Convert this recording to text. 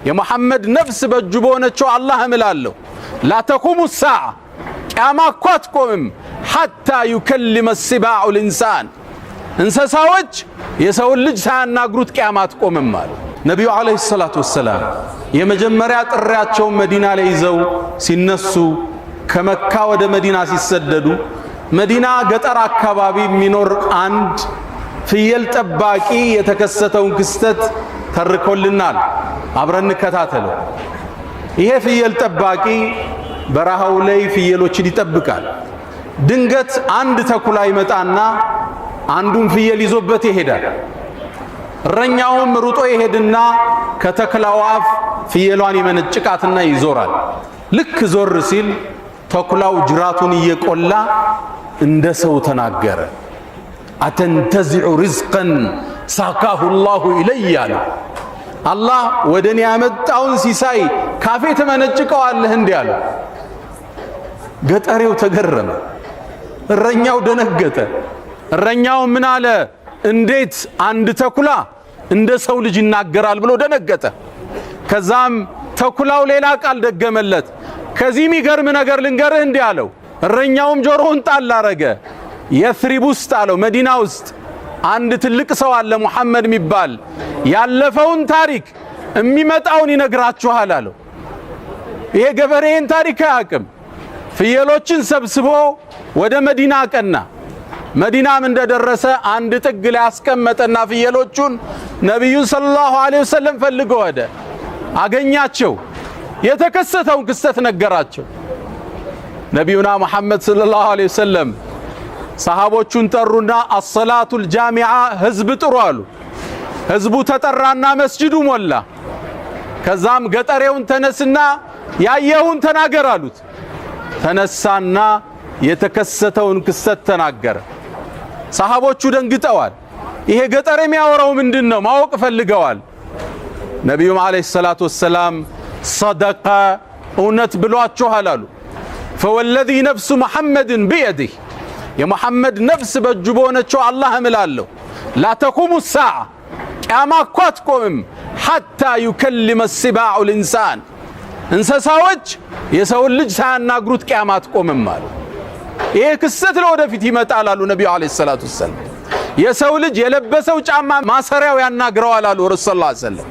የሙሐመድ ነፍስ በእጁ በሆነችው አላህ እምላለሁ ላ ተቁሙ الساعة ቂያማ እኮ አትቆምም ሐታ ይከልመ السباع الإنسان እንስሳዎች የሰው ልጅ ሳያናግሩት ቂያማ አትቆምም ማለት ነብዩ አለይሂ ሰላቱ ወሰላም የመጀመሪያ ጥሪያቸው መዲና ላይ ይዘው ሲነሱ ከመካ ወደ መዲና ሲሰደዱ መዲና ገጠር አካባቢ የሚኖር አንድ ፍየል ጠባቂ የተከሰተውን ክስተት ተርኮልናል። አብረን እንከታተለው። ይሄ ፍየል ጠባቂ በረሃው ላይ ፍየሎችን ይጠብቃል። ድንገት አንድ ተኩላ ይመጣና አንዱን ፍየል ይዞበት ይሄዳል። እረኛውም ሩጦ ይሄድና ከተኩላው አፍ ፍየሏን ይመነጭቃትና ይዞራል። ልክ ዞር ሲል ተኩላው ጅራቱን እየቆላ እንደ ሰው ተናገረ። አተንተዚዑ ሪዝቀን ሳካሁ ላሁ ኢለያ አላህ ወደኔ ያመጣውን ሲሳይ ካፌ ተመነጭቀዋለህ እንዲህ አለ። ገጠሬው ተገረመ፣ እረኛው ደነገጠ። እረኛው ምን አለ? እንዴት አንድ ተኩላ እንደ ሰው ልጅ ይናገራል ብሎ ደነገጠ። ከዛም ተኩላው ሌላ ቃል ደገመለት። ከዚህ የሚገርም ነገር ልንገርህ እንዲህ አለው። እረኛውም ጆሮውን ጣል አረገ። የትሪብ ውስጥ አለው መዲና ውስጥ አንድ ትልቅ ሰው አለ ሙሐመድ የሚባል ያለፈውን ታሪክ የሚመጣውን ይነግራችኋል አለው። ይሄ ገበሬን ታሪክ አያውቅም። ፍየሎችን ሰብስቦ ወደ መዲና ቀና። መዲናም እንደደረሰ አንድ ጥግ ላይ አስቀመጠና ፍየሎቹን ነብዩ ሰለላሁ ዐለይሂ ወሰለም ፈልጎ ወደ አገኛቸው። የተከሰተውን ክስተት ነገራቸው። ነብዩና መሐመድ ሰለላሁ ዐለይሂ ወሰለም ሰሃቦቹን ጠሩና አሰላቱል ጃሚዓ ህዝብ ጥሩ አሉ። ህዝቡ ተጠራና መስጂዱ ሞላ። ከዛም ገጠሬውን ተነስና ያየውን ተናገር አሉት። ተነሳና የተከሰተውን ክስተት ተናገረ። ሰሃቦቹ ደንግጠዋል። ይሄ ገጠር የሚያወራው ምንድነው ማወቅ ፈልገዋል። ነብዩም አለይሂ ሰላቱ ወሰላም ሰደቀ እውነት ብሏችኋል አሉ። ፈወለዚ ነፍሱ መሐመድን ቢየዲህ የሙሐመድ ነፍስ በእጁ በሆነችው አላህ እምላለሁ ላ ተቁሙ الساعة ቂያማ እኮ አትቆምም ሐታ ይከልመ السباع الإنسان እንስሳዎች የሰው ልጅ ሳያናግሩት ቂያማ አትቆምም ማለት። ይሄ ክስተት ለወደፊት ይመጣል አሉ ነብዩ አለይሂ ሰላቱ ወሰላም። የሰው ልጅ የለበሰው ጫማ ማሰሪያው ያናግረዋል አሉ ረሱላህ ሰለላሁ ዐለይሂ ወሰለም።